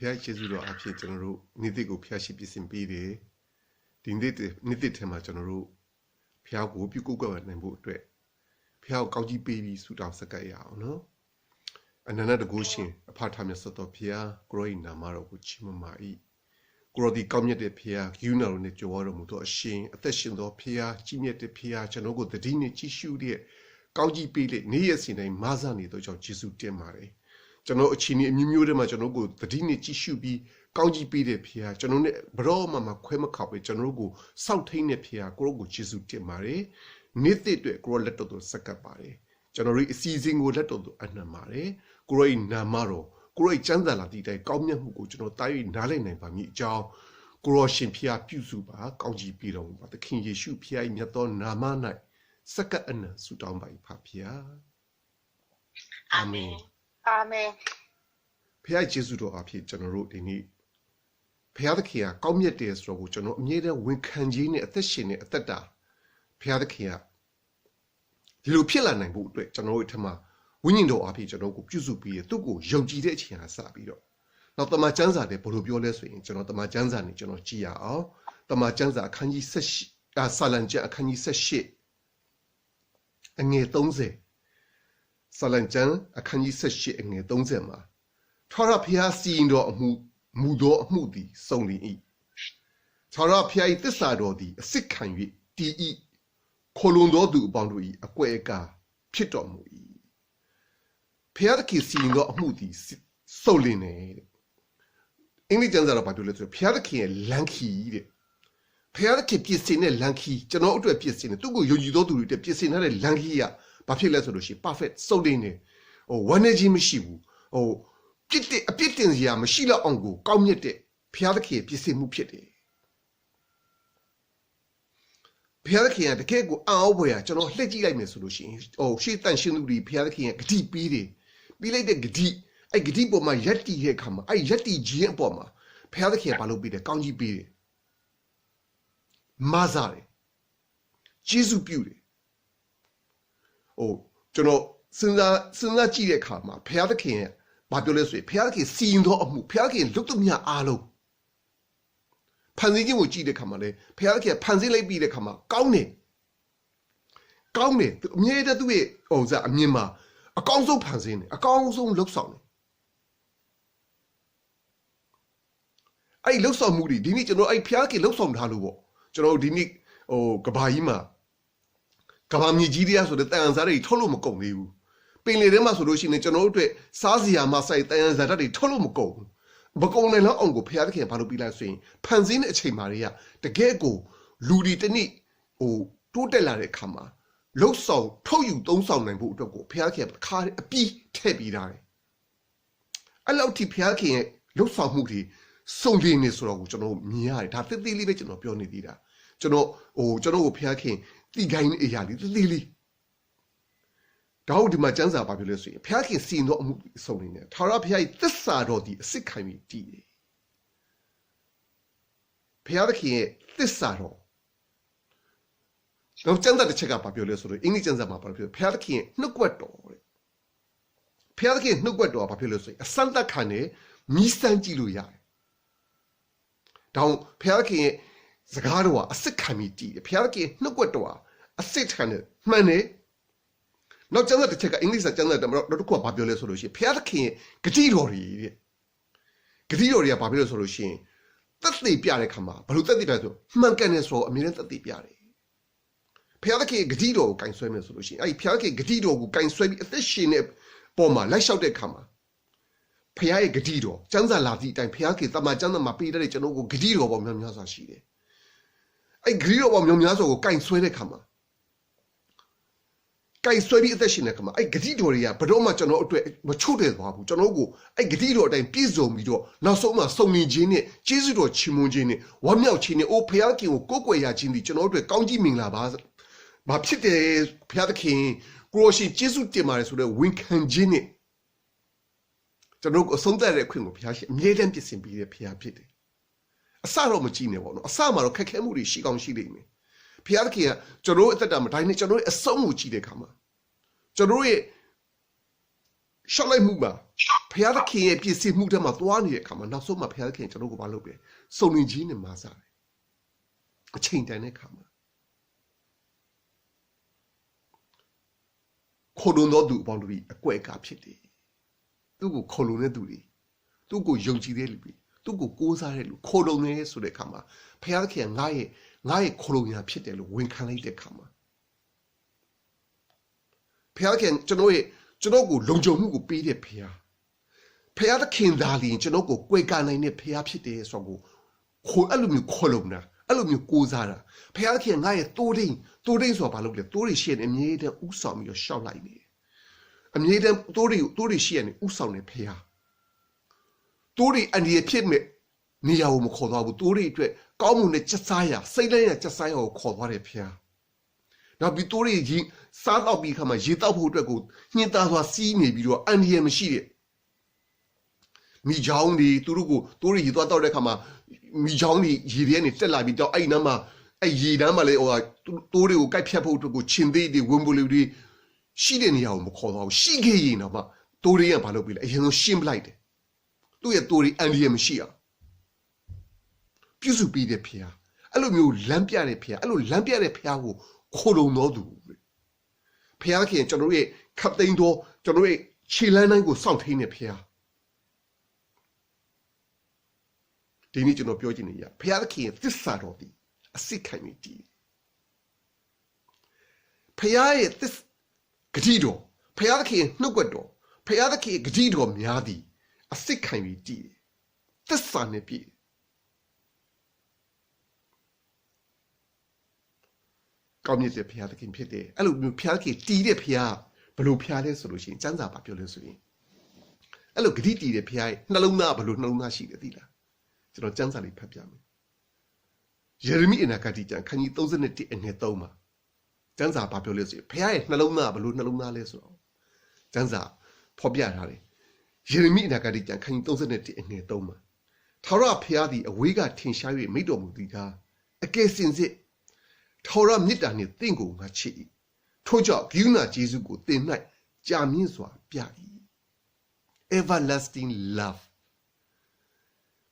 Pia Jesudo Apie General, Nidigo Piashi Bisimpede, Nidit Tema General, Pia Gopi Google and Botre, Pia Gaudi Baby Sudan Sakaya, no? And another Goshin, a part time sort of Pia, growing Namara Chimamai. Grow the community Pia, you know, Netjawara Muto, a shame, a session of Pia, Jimmy Pia, Janogo, the Dini Chishu dear, Gaudi Baby, Nias in a Mazani, the Jesu Demare. Jano Chini, Mimurama Janogo, the Dini Chishu be, Gaudi Baby Pia, Janone, Broma, Quema Copy, Janogo, Southane Pia, Grogo Jesu Demare, Nithe, grow letter to Sakapare. Janori seizing would letter to Anamare, growing Namaro. Grow Janda la di day, Gomia who go to die Nalene by me jaw, grow Shimpia Pusuba, Gauji Bidon, but the King Yeshu Pia in Yaton Namana, Saka and Sudan by Papia. Amen. Amen. Pia Jesudo up here, General Dini. Pia the Kia, Gomia days, Robojono, Mieda, Winkanjini at the Shine at the Da. Pia the Kia. Lupilla name would General Tama. Window up each and go Juzupi, Tugu, Joji de Chia Sabio. Not the Majanza de Polubioles, not the Majanza, General Gia, the Majanza can ye sesh, Salanja can ye sesh. And ye donze. Salanjan, a can ye sesh and ye donzema. Tora Pia seeing do Mudo Moody, solely e. Tora Pia this side or the sick can ye, de Colundo do boundary, a quaker, pitomui. Piadki seeing not moody, solely. English and the populator, Piadki and Lanky. Piadki piercing a lanky, Jano to a piercing, to go you don't do the piercing a lankia, Papilatoshi, perfect, solely. Or one egg machine, or Pitty a pittenzia, Machila ongo, community, Piadki, piercing mupete. Piadki and the cake go out where Jano legitimate solution, or she than she will be Piadki and deep beady. Be like the giddy, I giddy for my yeti here come, I yeti G and bomber. Piadaki Balo be the county beard. Mazare Jesu beauty. Oh, Jono, Suna G kama, Piadaki, Babulus, Piadaki seeing no of Piadaki looked at me alo. Panzini would G the Kamale, Piadaki, Panzile be the Kama, Gaune. Gaune, near the way, oh, that Mima. A council pansin, a council looks on. I look so moody, didn't you know? I Piaki looks on Haluo. General Dinik, oh, Gabaima. Gabami Gidia, so the Tanzari Tolomoko. Pinley Rema solution in General Sazia Masai Tanzari Tolomoko. Bacon and Ongo Piaki and Palupila saying, Pansin a Maria, the Gego, Ludi Teni, oh, Tutelare Kama. Look so, told you don't sound like Buddha, Piaki, car a bee, tabby die. I love Tipiaki, look so moody, so lean is wrong, Jono, Mia, that the elevation of Pionidida. Jono, oh, Jono Piaki, the guy in a yard, the lily. Down the Majanza population, Piaki see not moody, so in it. Tara Pia, this side of the sick kind of tea. Piaki, this side of. No Janda the check up population, English and Zama population, Piaki, no quato. Piaki, no quato population, a Santa Cane, Misanjiluya. Down Piaki, Zagarua, a sick committee, Piaki, no quato, a sick cane, money. No Janda the check English and Janda the Rotoqua popular solution, Piaki, Gatirori. Gatiroria popular solution. That's the Piaricama, but who said it? Mancanes for a million of the Piari. Piaki Gadido can swim solution. I Piaki Gadido who can swim if this shin bomber, let's shout the kama. Piai Gadido, Janza Lati, and Piaki, Tamajana Mapida, Janogo Gadido of Mamasa Shide. I grill of Mamasa can swim the kama. Can swim if the shinakama. I Gadidoria, but don't much an old mature babu, Janogo. I Gadido and Pizzo Mido, now so much so me genie, Jesudo Chimugini, one meal chini, O Piaki or Gokoya Chini, Janodo, County Mingla. But Pite Piaki, Groshi Jesu Timaris with a wink and genie. Janogo Sonda Queen of Piashi, made them be a Pia Pite. A Saro Machine, a Samar Kakemuri, she gone she me. Piakia, Jaro at the Damatine, Jaro, a Samuchi de Kama. Jaro ရှောက်လိုက်မှုမှာဖျားသခင်ရဲ့ပြင်ဆင်မှုတွေမှာသွားနေတဲ့အခါမှာနောက်ဆုံးမှာဖျားသခင်ကျွန်တော်ကိုမလုပ်ပဲစုံလင်ကြီးနဲ့မာစားတယ်အချိန်တန်တဲ့အခါမှာခေါ်လုံတော်သူအပေါင်းတို့ပြီးအကွက်အကားဖြစ်တယ်သူ့ကိုခေါ်လုံတဲ့သူတွေသူ့ကိုယုံကြည်တဲ့လူတွေသူ့ကိုကိုးစားတဲ့လူခေါ်လုံနေဆိုတဲ့အခါမှာဖျားသခင်ငါရဲ့ခေါ်လုံရာဖြစ်တယ်လို့ဝန်ခံလိုက်တဲ့အခါမှာဖျားသခင်ကျွန်တော်ကိုလုံခြုံမှုကိုပေးတဲ့ဖျားသခင်သားလျင်ကျွန်တော်ကိုကြွယ်ကနိုင်တဲ့ဖျားဖြစ်တယ်ဆိုတော့အဲ့လိုမျိုးခေါ်လုံတာအဲ့လိုမျိုးကိုးစားတာဖျားသခင်ငါရဲ့တိုးတိန်ဆိုတာဘာလို့လဲတိုးတွေရှိရင်အမြဲတမ်းဥဆောင်ပြီးတော့ရှောက်လိုက်နေအမြဲတမ်းတိုးတွေရှိရင်ဥဆောင်နေဖျားတိုးတွေအန်ဒီဖြစ်မဲ့နေရာကိုမခေါ်သွားဘူးတိုးတွေအတွက်ကောင်းမှုနဲ့ချက်စားရစိတ်လိုက်ရချက်စားရကိုခေါ်သွားတယ်ဖျားနောက်ပြီးတိုးတွေကြီးစားတော့ပြီးခါမှာရေတောက်ဖို့အတွက်ကိုညှင်းသားစွာစီးနေပြီးတော့အန်ဒီရမရှိတဲ့မိချောင်းတွေသူတို့ကိုတိုးတွေရေသွားတော့တဲ့ခါမှာမိချောင်းတွေရေထဲကနေတက်လာပြီးတော့အဲ့နားမှာအဲ့ရေတန်းမှာလေဟိုတိုးတွေကိုကိုက်ဖြတ်ဖို့အတွက်ကိုချင်းသေးတွေဝင်ပိုလူတွေရှိတဲ့နေရာကိုမခေါ်တော့ဘူးရှိခဲ့ရင်တော့မှတိုးတွေကဘာလုပ်ပြီလဲအရင်ဆုံးရှင်းပလိုက်တယ်သူ့ရဲ့တိုးတွေအန်ဒီရမရှိအောင်ပြုစုပြီးတဲ့ဖျားအဲ့လိုမျိုးလမ်းပြတဲ့ဖျားအဲ့လိုလမ်းပြတဲ့ဖျားကိုခိုးလုံတော်သူဖျားခင်ကျွန်တော်ရဲ့ခတ်သိမ်းသောကျွန်တော်ရဲ့ခြေလမ်းတိုင်းကိုစောင့်ထိန်တဲ့ဖျားဒီနေ့ကျွန်တော်ပြောချင်နေရဖျားခင်သစ္စာတော်ဒီအစစ်ခိုင်နေတည်ဖျားရဲ့သစ္ဂတိတော်ဖျားခင်နှုတ်ကပတ်တော်ဖျားခင်ဂတိတော်များသည်အစစ်ခိုင်ပြီးတည်သစ္စာနဲ့ပြည့်ကောင်းမြတ်တဲ့ဖျားသခင်ဖြစ်တယ်အဲ့လိုမျိုးဖျားသခင်တည်တဲ့ဖျားဘယ်လိုဖျားလဲဆိုလို့ရှိရင်စံစာပါပြောလို့ဆိုရင်အဲ့လိုဂတိတည်တဲ့ဖျားရဲ့နှလုံးသားဘယ်လိုနှလုံးသားရှိတယ်သိလားကျွန်တော်စံစာလေးဖတ်ပြမယ်ယေရမိအနာဂတိကျမ်းခန်းကြီး31အငယ်3မှာစံစာပါပြောလို့ဆိုရင်ဖျားရဲ့နှလုံးသားဘယ်လိုနှလုံးသားလဲဆိုတော့စံစာဖော်ပြထားတယ်ယေရမိအနာဂတိကျမ်းခန်းကြီး31အငယ်3မှာထာဝရဖျားသည်အဝေးကထင်ရှား၍မိန့်တော်မူသည်ကားအကယ်စင်စစ်ထာဝရမြတ်တာနှင့်တင့်ကိုငါချစ်၏ထို့ကြောင့်ဂိယူနာယေရှုကိုသင်၌ကြာမြင့်စွာပြ၏ everlasting love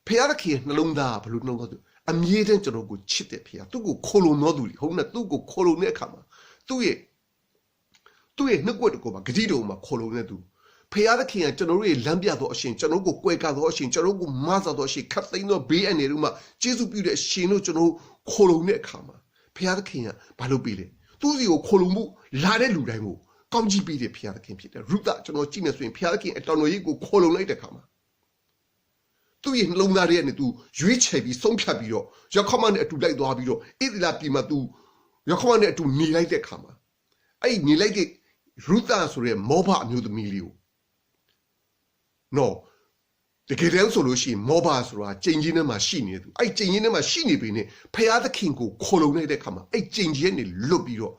ဖျားခင်နှလုံးသားဘလို့နှလုံးသားသူအမြဲတမ်းကျွန်တော်ကိုချစ်တဲ့ဖျားသူ့ကိုခိုလုံတော်သူဟုတ်နဲ့သူ့ကိုခိုလုံတဲ့အခါမှာသူ့ရဲ့နှုတ်ကပတ်တော်မှာဂတိတော်မှာခိုလုံတဲ့သူဖျားသခင်ကကျွန်တော်တို့ရဲ့လမ်းပြသောအရှင်ကျွန်တော်ကိုကွယ်ကာသောအရှင်ကျွန်တော်ကိုမဆာသောအရှင်ခတ်သိမ်းသောဘေးအန္တရာယ်တို့မှာယေရှုပြုတဲ့အရှင်တို့ကျွန်တော်ခိုလုံတဲ့အခါမှာဖျားသခင်ကဘာလုပ်ပြီးလဲသူ့စီကိုခိုလုံမှုလာတဲ့လူတိုင်းကိုကောင်းကြီးပေးတဲ့ဖျားသခင်ဖြစ်တယ်ရုသကျွန်တော်ကြည့်နေဆိုရင်ဖျားသခင်အတော်တော်ကြီးကိုခိုလုံလိုက်တဲ့အခါမှာသူ့ရဲ့နှလုံးသားထဲကနေသူရွေးချယ်ပြီးဆုံးဖြတ်ပြီးတော့ယောခမနဲ့အတူလိုက်သွားပြီးတော့ဣသရေလပြည်မှာသူယောခမနဲ့အတူနေလိုက်တဲ့အခါမှာအဲ့နေလိုက်တဲ့ရုသဆိုတဲ့မောဘအမျိုးသမီးလေးကိုနော်တကယ်တမ်းဆိုလို့ရှိရင်မောဘဆိုတာကျိန်ကြီးထဲမှာရှိနေသူအဲ့ကျိန်ကြီးထဲမှာရှိနေပြီနဲ့ဖျားသခင်ကိုခိုလုံလိုက်တဲ့အခါမှာအဲ့ကျိန်ကြီးကနေလွတ်ပြီးတော့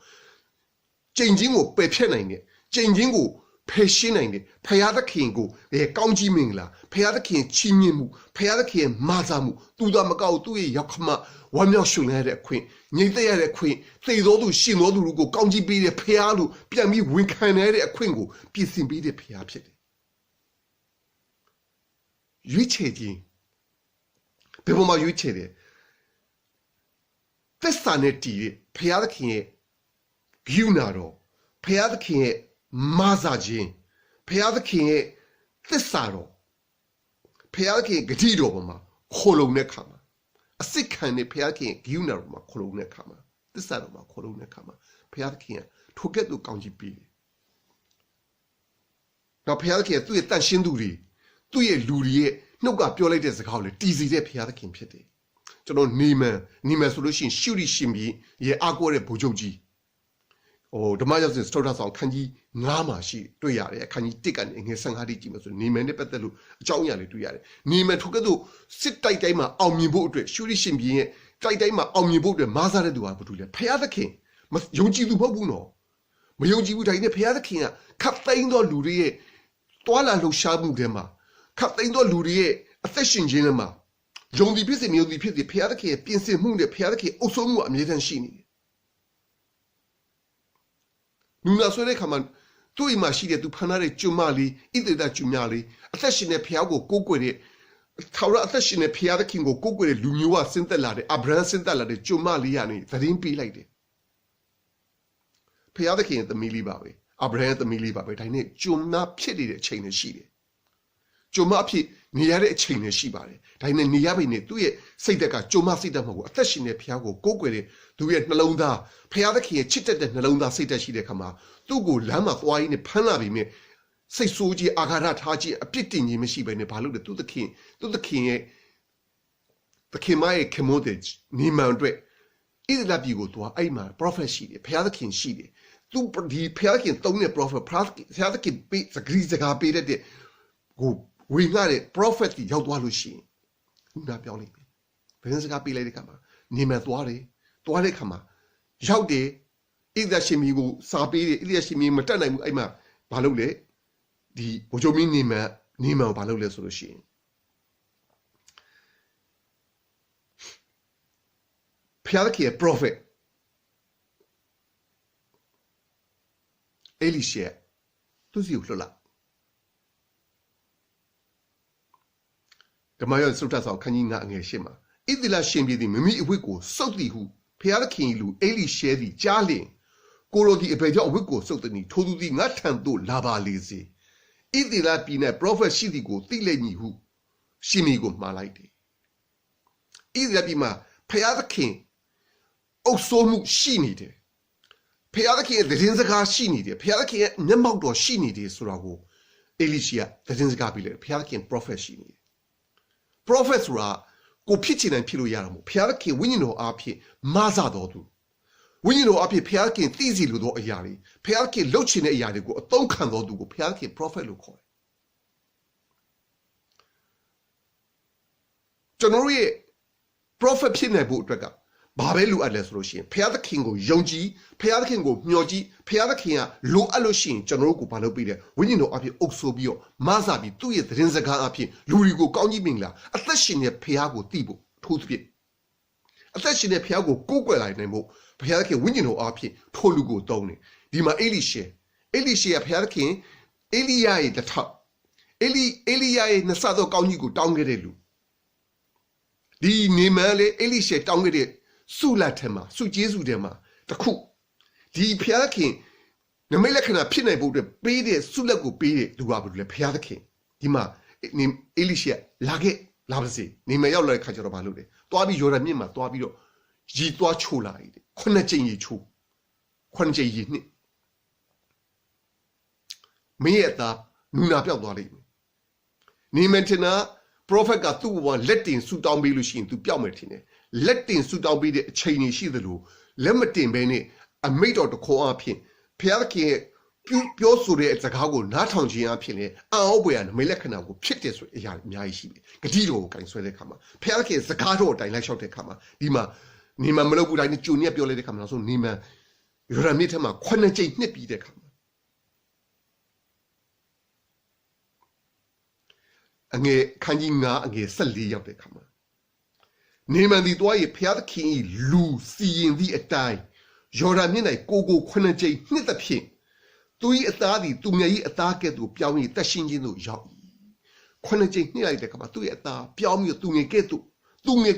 ကျိန်ကြီးကိုပယ်ဖြတ်နိုင်တယ်ကျိန်ကြီးကိုဖယ်ရှင်းနိုင်တယ်ဖျားသခင်ကိုကောင်းကြီးမင်္ဂလာဖျားသခင်ချီးမြှင့်မှုဖျားသခင်မာစာမှုသူသာမကောက်သူ့ရဲ့ရောက်ခမဝမ်းမြောက်ရှင်ရတဲ့အခွင့်ငြိမ်သက်ရတဲ့အခွင့်သေသောသူရှင်သောသူတို့ကိုကောင်းကြီးပေးတဲ့ဖျားလို့ပြန်ပြီးဝန်ခံရတဲ့အခွင့်ကိုပြင်ဆင်ပေးတဲ့ဖျားဖြစ်တယ်ရွေးချယ်ခြင်းဘယ်ပေါ်မှာရွေးချယ်တယ်သစ္စာနဲ့တည်တဲ့ဖျားသခင်ရဲ့ဂိယူနာတော်ဖျားသခင်ရဲ့မာစာခြင်းဖျားသခင်ရဲ့သစ္စာတော်ဖျားသခင်ဂတိတော်ပေါ်မှာခိုလုံတဲ့ခါမှာအစစ်ခံတဲ့ဖျားသခင်ဂိယူနာတော်မှာခိုလုံတဲ့ခါမှာသစ္စာတော်မှာခိုလုံတဲ့ခါမှာဖျားသခင်ကထိုကဲ့သို့ကောင်းကြီးပေးတယ်။နောက်ဖျားသခင်သူ့ရဲ့တန်ရှင်းသူတွေသူ့ရဲ့လူတွေရဲ့နှုတ်ကပြောလိုက်တဲ့စကားကိုလည်းတည်စီတဲ့ဖျားသခင်ဖြစ်တယ်။ကျွန်တော်နေမန်ဆိုလို့ရှိရင်ရှုရိရှင်ပြီးရဲ့အာကိုတဲ့ဗိုလ်ချုပ်ကြီးဓမ္မရောက်စဉ်စတောတာဆောင်ခန်းကြီး9မှာရှိတွေ့ရတယ်ခန်းကြီး1ကနေငွေ15တိကြည့်မှာဆိုနေမန်နဲ့ပတ်သက်လို့အကြောင်းအရာလေးတွေ့ရတယ်နေမန်ထိုကဲ့သို့စစ်တိုက်တိုင်းမှာအောင်မြင်ဖို့အတွက်ရှုရိရှင်ပြီးရဲ့တိုက်တိုင်းမှာအောင်မြင်ဖို့အတွက်မားစားတဲ့သူဟာဘာလို့လဲဖျားသခင်ယုံကြည်သူမဟုတ်ဘူးနော်မယုံကြည်ဘူးဒါနဲ့ဖျားသခင်ကခတ်သိမ်းသောလူတွေရဲ့တွာလာလှူရှားမှုတွေမှာခတ်သိမ်းသောလူတွေရဲ့အသက်ရှင်ခြင်းတွေမှာယုံကြည်ဖြစ်စေမယုံကြည်ဖြစ်စေဖျားသခင်ရဲ့ပြင်ဆင်မှုနဲ့ဖျားသခင်အုပ်စိုးမှုအမြဲတမ်းရှိနေတယ်နူနာဆွဲတဲ့ခါမှာ对嘛系列都潘那的舅妈里，一直在舅妈里，但是呢，偏过过过的，他说但是呢，偏的听过过过的路牛啊，生得来的，阿布兰生得来的舅妈里啊呢，在人比来的，偏的听的米里巴贝，阿布兰的米里巴贝，他呢舅妈偏的钱的系列，舅妈偏你也的钱的系巴的，他呢你也被呢对谁的个舅妈谁的嘛个，但是呢偏过过过的，对那龙达，偏的听七的那龙达谁的系列看嘛。都过两嘛花呢潘那边面，谁书记阿卡拉他记必定你们西边呢把路的都得看的，得看买看么的，你们对，一直在比过多，哎嘛 ，prophet 系列，偏的看系列，都不离偏的看东的 prophet 偏的看背这个这个背的，我为啥的 prophet 要多路线，那表里面，反正这个背来的干嘛？你们多的干嘛？要的。一直是米个沙贝的，一直是米么真来哎嘛，把路嘞，我就明你们把路嘞说了些。偏的去 prophet， 埃里些都是有说了。干嘛要收多少看你眼些嘛？一直来身边的明明一回过手里户，偏的看一路埃里些的家里。过了的一百条为国受的你，偷渡的我谈到喇叭里子，一直来比呢 ，prophet 西的国对来你户，西米国马来的，一直来比嘛，培养的看，奥索姆西你的，培养的看的人是个西你的，培养的看人毛多西你的，说那个，埃里西亚的人是个比来，培养的看 prophet 西你 ，prophet 说啊，过脾气呢，披露亚了么，培养的看为你弄阿皮马扎多多。为你阿皮偏要见第几路多一样的，偏要见六七年一样的过，都看到度过，偏要见 prophet 路开。就那位 prophet 偏那部这个，八百路阿来说先，偏要见过用机，偏要见过苗机，偏要见啊路阿路先，就那个把路比的，为你阿皮奥索比哦，马萨比对的人是看阿皮，路里个高你明了，啊这些呢偏要过地步，投资边，啊这些呢偏要过过过来那部。偏要看温尼诺阿片透露过多呢，你嘛埃里些偏要看埃利亚的他，埃利亚那啥都高你个当个的路，你们嘞埃里些当个的苏拉特嘛，苏结束的嘛，的苦，你偏要看，那没来看那偏那部的背的苏拉个背的，都话不来偏要看，你嘛你埃里些拉不是，你们要来看就到马路的，多比有人面嘛，多比有。一多出来的，困难建议出，困难建议呢，没有的，你那表多哩。你们听那 prophet 个都往let定苏当贝路线都表没听呢，letting苏当贝的前年系的路，那么定贝呢，啊没到的看阿片，偏个表述的这个个哪场景阿片呢，按后边没来看那个撇的说一下没意思的，个地路敢说来看嘛，偏个是家伙带来晓得看嘛，你们没有不来，你就你表来的看嘛，说你们有人没他嘛，困难建议那比的看嘛。俺看见俺生理要得看嘛，你们的多也偏的看路吸引的一代，有人民来个个困难建议那的片，对一大的东亚一大个都表面的心情都要，困难建议你来的看嘛，对一大表面东亚个都东亚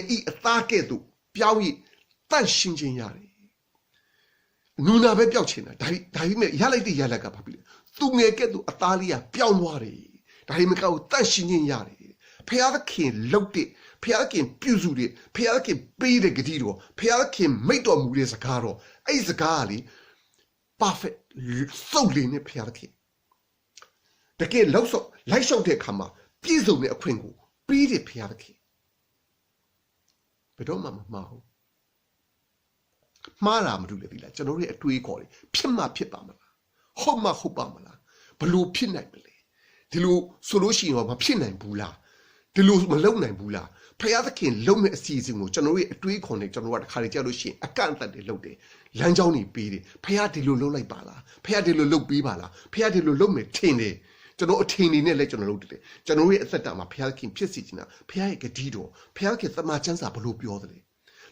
一大个都表面但心情压力，你那边表情呢？但面压力的压力个怕不了，东亚个都大力啊表暖的。但是，搞担心人家的，偏要看老的，偏要看标准的，偏要看背的个地方，偏要看没多目的是干咯，哎是干哩，巴菲手里呢偏要看，但个老少来晓得看嘛，比如呢困过，背的偏要看，不懂嘛，马拉么都来的了，这都是对过的，偏吧嘛啦，好吧嘛啦，不如偏来不来。ဒီလိုဆိုလို့ရှိရင်တော့မဖြစ်နိုင်ဘူးလားဒီလိုမလုပ်နိုင်ဘူးလားဖယားသခင်လုံမဲ့အစီအစဉ်ကိုကျွန်တော်ရဲ့အတွေးခေါ်နေကျွန်တော်ကတခါလေကြောက်လို့ရှိရင်အကန့်အသတ်တွေလုပ်တယ်လမ်းကြောင်းတွေပေးတယ်ဖယားဒီလိုလုပ်လိုက်ပါလားဖယားဒီလိုလုပ်ပေးပါလားဖယားဒီလိုလုပ်မယ်ထင်တယ်ကျွန်တော်အထင်နေနဲ့လည်းကျွန်တော်လုပ်တယ်ကျွန်တော်ရဲ့အသက်တာမှာဖယားသခင်ဖြစ်စီချင်တာဖယားရဲ့ဂတိတော်ဖယားခင်သမာကျမ်းစာဘလို့ပြောတယ်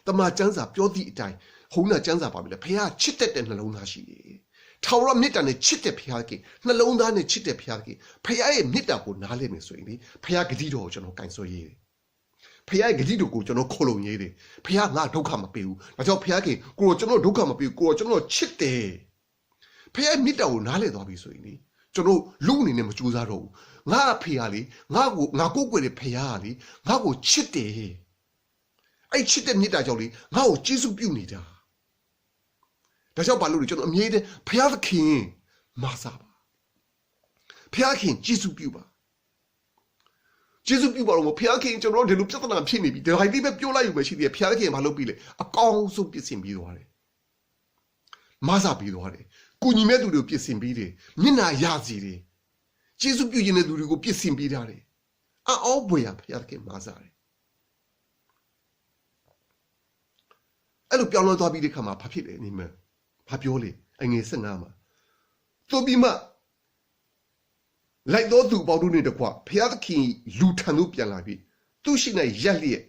သမာကျမ်းစာပြောသည့်အတိုင်းဟုံးနာကျမ်းစာပါပြီလေဖယားချစ်တတ်တဲ့နှလုံးသားရှိတယ် 타오라 밑단에 치대 피하기 날롱다네 치대 피하기 폐야의 밑다고 나래면 소이니 폐야 그디도 저는 간소예 폐야의 그디도고 저는 콜롱예리 폐야 나 독하마 빼우 나저 폐야기 고 저는 독하마 빼우 고 저는 치대 폐야의 밑다고 나래도 비 소이니 저는 루니네 무주사로 나 폐야리 나 고괴의 폐야리 나고 치대 아이 치대 밑다 저리 나고 지수 뷰니다 다시 발로리 저는 미에데 폐야kin 마사바 폐야kin 지수 뷰바 지수 뷰바로 뭐 폐야kin 저는 대로 ပြဿ나ဖြစ်နေပြီဒါဟိုက်ပဲပြောလိုက်ယူမရှိသေးတယ်폐야kinဘာလုပ်ပြီးလဲအကောင်းဆုံးပြင်ဆင်ပြီးသွားတယ်မဆာပြီးသွားတယ်ကုညီမဲ့သူတွေကိုပြင်ဆင်ပြီးတယ်မျက်နှာရစီတယ်ကျေးဇူးပြုခြင်းတဲ့သူတွေကိုပြင်ဆင်ပေးထားတယ်အော်ဘွေရ폐야kinမဆာတယ်အဲ့လိုပြောင်းလဲသွားပြီးတဲ့ခါမှာဘာဖြစ်လဲနေမဘာပြောလဲအငယ်15မှာသို့ပြီးမှလိုက်တော်သူပေါတို့နဲ့တကွဖျားသခင်လူထံသို့ပြန်လာပြီးသူရှိ၌ရက်လျက်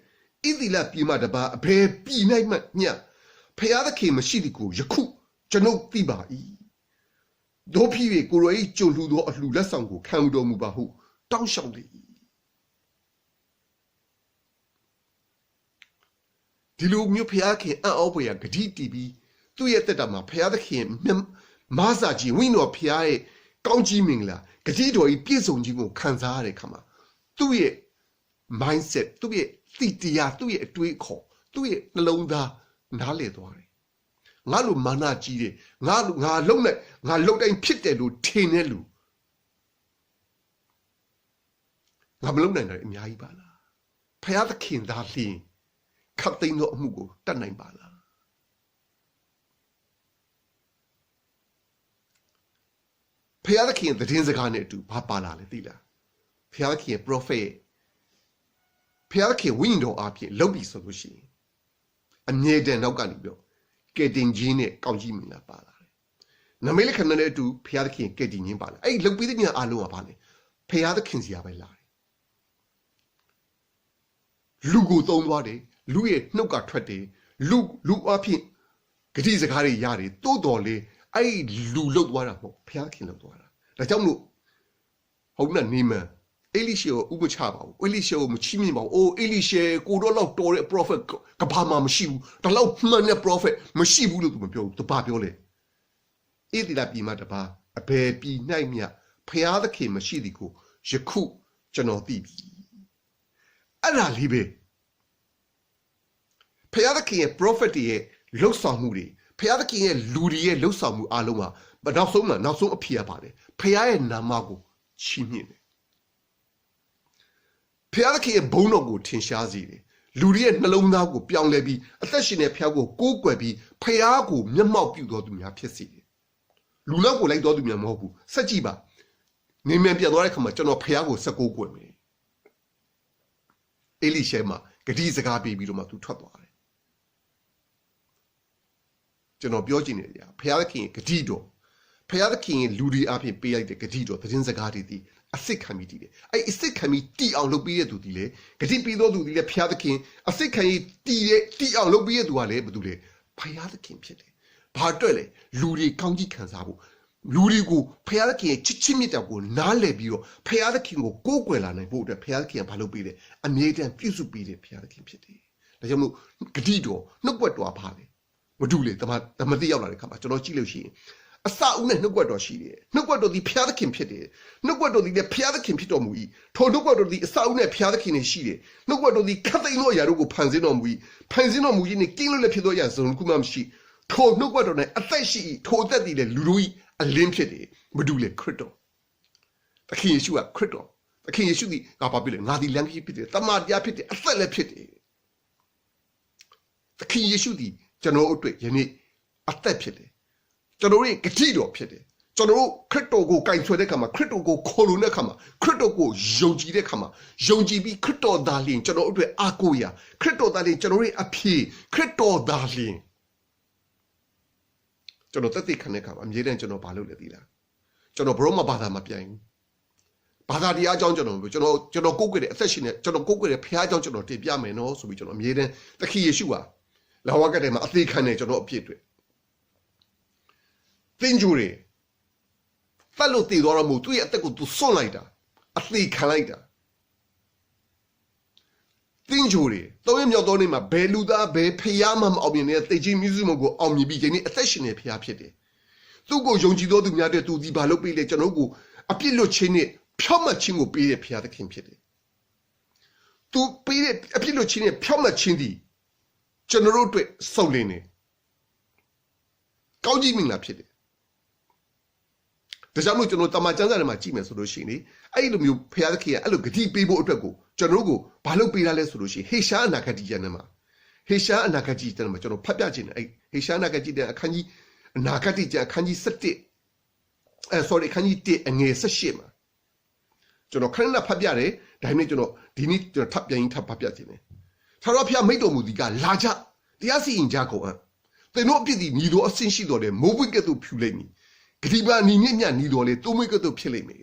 ဣသီလပြည်မှတပါအဘယ်ပြည်၌မှညဖျားသခင်မရှိသည်ကိုယခုကျွန်ုပ်သိပါ၏တို့ဖြစ်၍ကိုရော၏ကြုံလှူသောအလှူလက်ဆောင်ကိုခံယူတော်မူပါဟုတောင်းလျှောက်လေ၏ဒီလိုမျိုးဖျားခင်အောက်ဘွေရဂတိတီးပြီးသူ့ရဲ့တက်တာမှာဖျားသခင်မာစာကြီးဝိနော်ဖျားရဲ့ကောင်းကြီးမင်္ဂလာဂတိတော်ကြီးပြည့်စုံခြင်းကိုခံစားရတဲ့ခါမှာသူ့ရဲ့ mindset သူ့ရဲ့သိတရားသူ့ရဲ့အတွေးအခေါ်သူ့ရဲ့နှလုံးသားနားလည်သွားတယ်ငါလိုမာနကြီးတယ်ငါလုံတိုင်းဖြစ်တယ်လို့ထင်တဲ့လူငါမလုံနိုင်တာအများကြီးပါလားဖျားသခင်သာလျှင်ခတ်သိမ်းသောအမှုကိုတတ်နိုင်ပါလားဖျားသခင်သတင်းစကားနဲ့အတူဘာပါလာလဲသိလားဖျားသခင် prophet ဖျားသခင်ဝိညာဉ်တော်အဖြစ်လုပ်ပြီးဆိုလို့ရှိရင်အမြဲတမ်းနောက်ကနေပြောကယ်တင်ခြင်းနဲ့ကောင်းကြီးမင်္ဂလာပါလာတယ်နမိတ်လက္ခဏာနဲ့အတူဖျားသခင်ကယ်တင်ခြင်းပါလာအဲ့လုပ်ပြီးတဲ့ညအားလုံးကဘာလဲဖျားသခင်စီရပဲလာတယ်လူကိုသုံးသွားတယ်လူရဲ့နှုတ်ကထွက်တယ်လူအဖြစ်ဂတိစကားတွေရတယ်တိုးတော်လေအဲ့လူလုတ်သွားတာမဟုတ်ဖျားခင်လုတ်သွားတာဒါကြောင့်မလို့ဟုတ်နဲ့နေမန်အေလိရှေကိုဥပချပါဘူးအေလိရှေကိုမချီးမြှင့်ပါဘူးအိုးအေလိရှေကိုတော့လောက်တော်တဲ့ prophet ကဘာမှမရှိဘူးဒါလောက်မှန်တဲ့ prophet မရှိဘူးလို့သူမပြောဘူးသူဘာပြောလဲဣသီလပြည်မှာတပါအဘယ်ပြည်၌မြဖျားသခင်မရှိသည်ကိုယခုကျွန်တော်သိပြီအဲ့ဒါလေးပဲဖျားသခင်ရဲ့ prophet ရဲ့လှုပ်ဆောင်မှုတွေဖျားသခင်ရဲ့လူတွေရဲ့လှုပ်ဆောင်မှုအားလုံးဟာနောက်ဆုံးအဖြစ်ရပါတယ်ဖျားရဲ့နာမကိုချီးမြှင့်တယ်ဖျားသခင်ရဲ့ဘုန်းတော်ကိုထင်ရှားစေတယ်လူတွေရဲ့နှလုံးသားကိုပြောင်းလဲပြီးအသက်ရှင်တဲ့ဖျားကိုကိုးကွယ်ပြီးဖျားကိုမျက်မှောက်ပြုတော်သူများဖြစ်စေတယ်လူနောက်ကိုလိုက်တော်သူများမဟုတ်ဘူးစက်ကြည့်ပါနေမြန်ပြန်သွားတဲ့ခါမှာကျွန်တော်ဖျားကိုစက်ကိုးကွယ်မယ်အေလိရှဲမှာဂတိစကားပေးပြီးတော့မှသူထွက်သွားတယ်ကျွန်တော်ပြောချင်တယ်ဗျာဖျားသခင်ဂတိတော်ဖျားသခင်လူတွေအဖြစ်ပေးလိုက်တဲ့ဂတိတော်သတင်းစကားတွေဒီအစစ်ခံပြီးတည်တယ်အဲ့အစစ်ခံပြီးတည်အောင်လုပ်ပေးတဲ့သူဒီလေဂတိပေးတော်သူဒီလေဖျားသခင်အစစ်ခံပြီးတည်အောင်လုပ်ပေးတဲ့သူကလည်းဘာတူလဲဖျားသခင်ဖြစ်တယ်ဘာအတွက်လဲလူတွေကောင်းကြီးခံစားဖို့လူတွေကိုဖျားသခင်ရဲ့ချစ်ချင်းမြတ်တာကိုနားလည်ပြီးတော့ဖျားသခင်ကိုကိုးကွယ်လာနိုင်ဖို့အတွက်ဖျားသခင်ကဘာလုပ်ပေးလဲအမြဲတမ်းပြုစုပေးတဲ့ဖျားသခင်ဖြစ်တယ်ဒါကြောင့်မို့ဂတိတော်နှုတ်ကွက်တော်ပါလေမတူလေတမတိရောက်လာတဲ့ခါမှာကျွန်တော်ကြည့်လို့ရှိရင်အစအဦးနဲ့နှုတ်ကွက်တော်ရှိတယ်နှုတ်ကွက်တော်ဒီဖျားသခင်ဖြစ်တယ်နှုတ်ကွက်တော်ဒီလည်းဖျားသခင်ဖြစ်တော်မူ၏ထိုနှုတ်ကွက်တော်ဒီအစအဦးနဲ့ဖျားသခင်နဲ့ရှိတယ်နှုတ်ကွက်တော်ဒီခတ်သိမ်းသောအရာတို့ကိုဖန်ဆင်းတော်မူ၏ဖန်ဆင်းတော်မူခြင်းနဲ့ကင်းလွတ်လပ်ဖြစ်သောအရာစုံတစ်ခုမှမရှိထိုနှုတ်ကွက်တော်နဲ့အသက်ရှိ၏ထိုအသက်ဒီလည်းလူတို့၏အလင်းဖြစ်တယ်မတူလေခရစ်တော်သခင်ယေရှုကခရစ်တော်သခင်ယေရှုဒီငါဘာဖြစ်လဲငါဒီလမ်းကြီးဖြစ်တယ်တမန်တရားဖြစ်တယ်အသက်လည်းဖြစ်တယ်သခင်ယေရှုဒီကျွန်တော်တို့ယနေ့အသက်ဖြစ်တယ်ကျွန်တော်ရဲ့ဂတိတော်ဖြစ်တယ်ကျွန်တော်တို့ခရစ်တော်ကိုကင်ဆွဲတဲ့ခါမှာခရစ်တော်ကိုခေါ်လို့တဲ့ခါမှာခရစ်တော်ကိုယုံကြည်တဲ့ခါမှာယုံကြည်ပြီးခရစ်တော်သားလျင်ကျွန်တော်တို့အားကိုးရာခရစ်တော်သားလျင်ကျွန်တော်ရဲ့အဖြစ်ခရစ်တော်သားလျင်ကျွန်တော်တက်သိခံတဲ့ခါမှာအမြဲတမ်းကျွန်တော်ဘာလုပ်လဲသိလားကျွန်တော်ဘရောမဘာသာမပြိုင်ဘူးဘာသာတရားအကြောင်းကျွန်တော်ကိုးကွယ်တဲ့အသက်ရှင်တဲ့ကျွန်တော်ကိုးကွယ်တဲ့ဘုရားအကြောင်းကျွန်တော်တင်ပြမယ်နော်ဆိုပြီးကျွန်တော်အမြဲတမ်းသခင်ယေရှုဟာလာဝကတဲ့မှာအသေးခံနေကျွန်တော်အပြစ်တွေသင်္ကြန်တွေ တတ်လို့တည်သွားတော့မို့သူ့ရဲ့အသက်ကိုသူစွန့်လိုက်တာအသေးခံလိုက်တာတင်းချိုတွေသုံးရမြောက်သောနေ့မှာဘယ်လူသားဘယ်ဖျားမှမအောင်မြင်တဲ့တေကြီးမျိုးစုံကိုအောင်မြင်ပြီးဒီနေ့အသက်ရှင်နေဖျားဖြစ်တယ်သူ့ကိုယုံကြည်သောသူများတဲ့သူဒီဘာလို့ပေးလဲကျွန်တော်ကိုအပြစ်လွတ်ခြင်းနဲ့ဖြောက်မှတ်ခြင်းကိုပေးတဲ့ဖျားသခင်ဖြစ်တယ်သူပေးတဲ့အပြစ်လွတ်ခြင်းနဲ့ဖြောက်မှတ်ခြင်းဒီကျွန်တော်တို့အတွက်စုံလင်နေကောင်းကြီးမင်္ဂလာဖြစ်တယ်ဒါကြောင့်မို့ကျွန်တော်တမန်ကျမ်းစာထဲမှာကြည့်မယ်ဆိုလို့ရှိရင်အဲ့လိုမျိုးဖျားသခင်ကအဲ့လိုဂတိပေးဖို့အတွက်ကိုကျွန်တော်တို့ကိုဘာလို့ပေးရလဲဆိုလို့ရှိရင်ဟေရှာအနာဂတ်ကျမ်းထဲမှာဟေရှာအနာဂတ်ကျမ်းထဲမှာကျွန်တော်ဖတ်ပြခြင်းအဲ့ဟေရှာအနာဂတ်ကျမ်းအခန်းကြီးအနာဂတ်ကျမ်းအခန်းကြီး7sorry အခန်းကြီး1အငယ်18မှာကျွန်တော်ခဏဖတ်ပြတယ်ဒါပေမဲ့ကျွန်တော်ဒီနေ့ကျွန်တော်ထပ်ပြန်ထပ်ဖတ်ပြခြင်းတယ်ထာဝရဘုရားမိတ်တော်မူသည်ကလာကြတရားစီရင်ကြကုန်အံ့သင်တို့အပြစ်ဒီညီတော်အဆင့်ရှိတော်တယ်မိုးပွင့်ကဲ့သို့ဖြူလိမ့်မည်ဂတိပါညီမြင့်မြတ်ညီတော်လေတိုးမွေးကဲ့သို့ဖြစ်လိမ့်မယ်